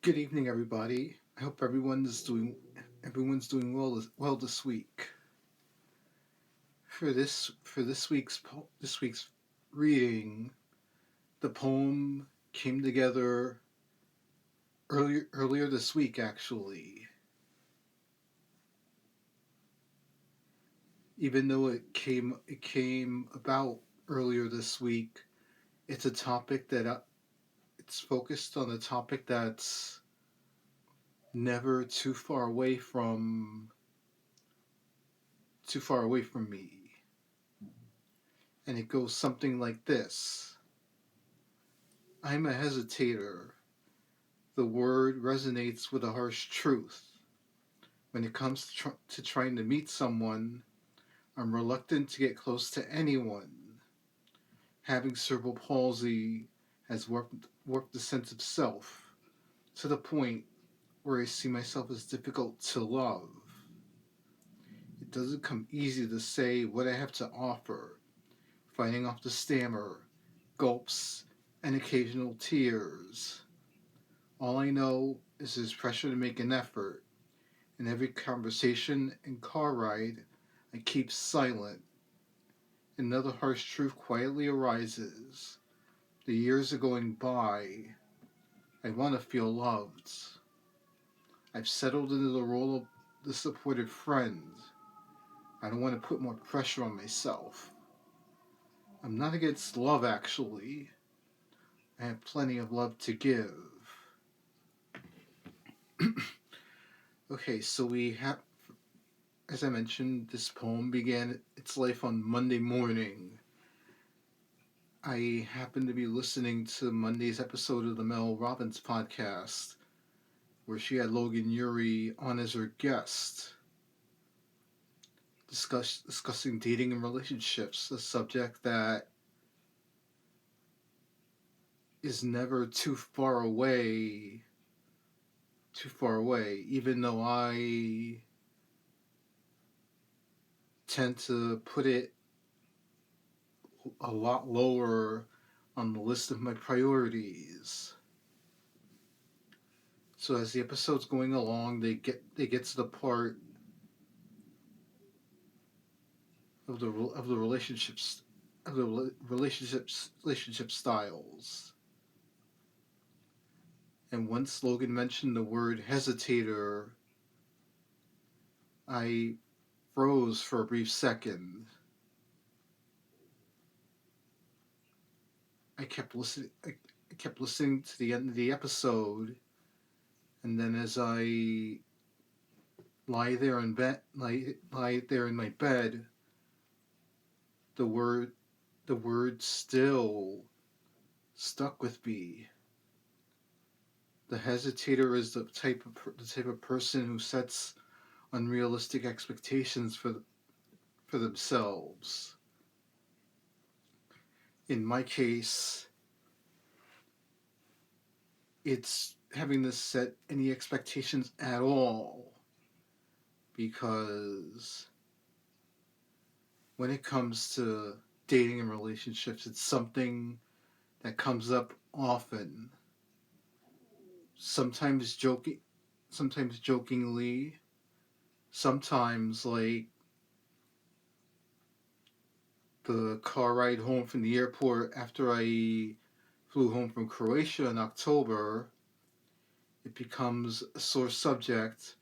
Good evening, everybody. I hope everyone's doing well this week. For this week's reading, the poem came together earlier this week. Actually, even though it came about earlier this week, it's a topic that it's focused on a topic that's never too far away from me, and it goes something like this. I'm a hesitator. The word resonates with a harsh truth. When it comes to trying to meet someone, I'm reluctant to get close to anyone. Having cerebral palsy has warped the sense of self to the point where I see myself as difficult to love. It doesn't come easy to say what I have to offer, fighting off the stammer, gulps, and occasional tears. All I know is there's pressure to make an effort. In every conversation and car ride, I keep silent. Another harsh truth quietly arises. The years are going by. I want to feel loved. I've settled into the role of the supportive friend. I don't want to put more pressure on myself. I'm not against love, actually. I have plenty of love to give. Okay, so as I mentioned, this poem began its life on Monday morning. I happened to be listening to Monday's episode of the Mel Robbins podcast, where she had Logan Ury on as her guest, discussing dating and relationships, a subject that is never too far away, even though I tend to put it a lot lower on the list of my priorities. So as the episode's going along, they get to the part of the relationship styles. And once Logan mentioned the word hesitator, I froze for a brief second. I kept listening to the end of the episode, and then as I lie there in my bed, the word the word still stuck with me. The hesitator is the type of person who sets unrealistic expectations for themselves. In my case, it's having to set any expectations at all, because when it comes to dating and relationships, it's something that comes up often. Sometimes jokingly, sometimes like the car ride home from the airport after I flew home from Croatia in October. It becomes a sore subject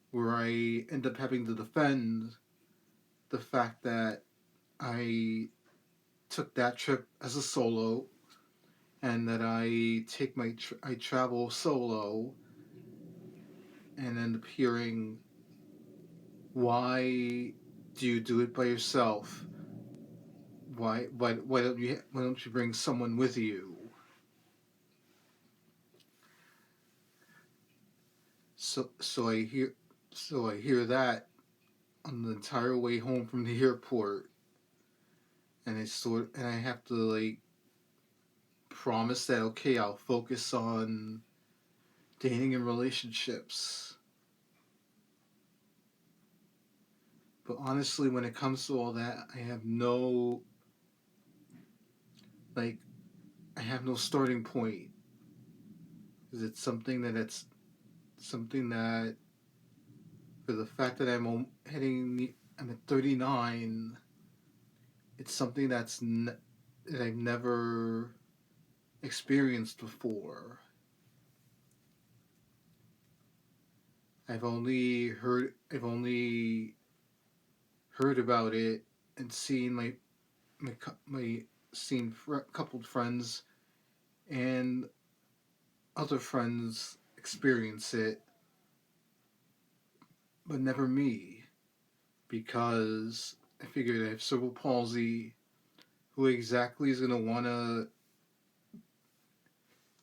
where I end up having to defend the fact that I took that trip as a solo, and that I travel solo, and end up hearing, why do you do it by yourself? Why don't you bring someone with you? So I hear that on the entire way home from the airport, and I have to like promise that, okay, I'll focus on dating and relationships. But honestly, when it comes to all that, like I have no starting point. Is it something that it's something that, for the fact that I'm at 39, it's something that I've never experienced before. I've only heard about it and seen my coupled friends and other friends experience it, but never me, because I figured I have cerebral palsy. Who exactly is gonna wanna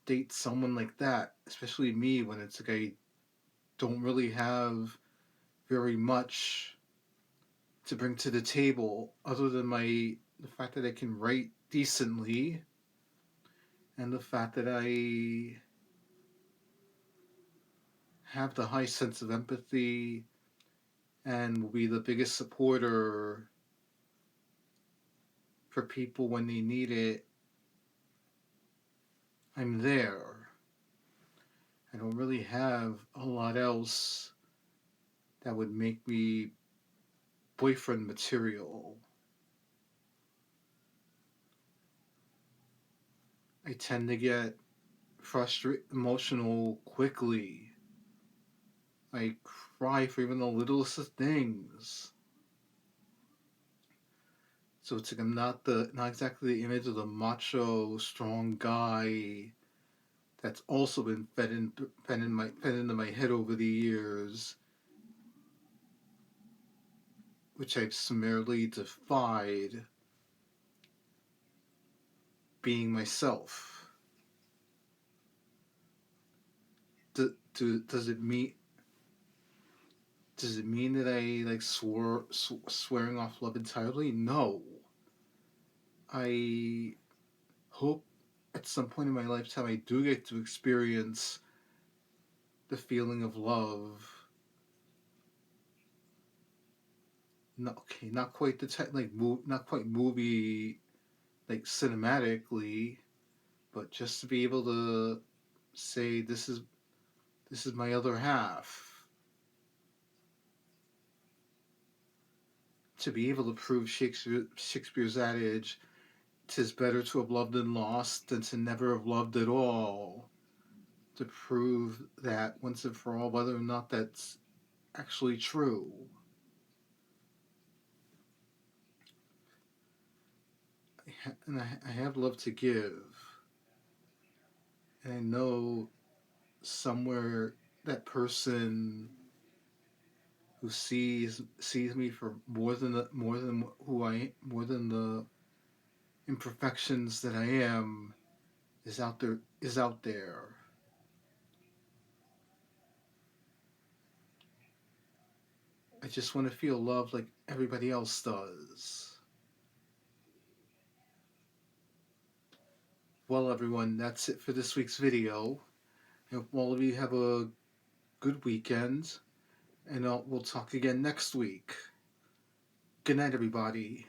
date someone like that? Especially me, when it's like I don't really have very much to bring to the table other than the fact that I can write decently, and the fact that I have the high sense of empathy and will be the biggest supporter for people when they need it. I'm there. I don't really have a lot else that would make me boyfriend material. I tend to get emotional quickly. I cry for even the littlest of things. So it's like I'm not exactly the image of the macho, strong guy that's also been fed into my head over the years, which I've summarily defied being myself. Do, does it mean that I like swearing off love entirely? No. I hope at some point in my lifetime I do get to experience the feeling of love. Not quite the not quite movie like cinematically, but just to be able to say this is my other half. To be able to prove Shakespeare's adage, "'Tis better to have loved and lost than to never have loved at all." To prove that once and for all, whether or not that's actually true. I have love to give, and I know somewhere that person who sees me for more than the imperfections that I am is out there. I just want to feel love like everybody else does. Well, everyone, that's it for this week's video. I hope all of you have a good weekend, and we'll talk again next week. Good night, everybody.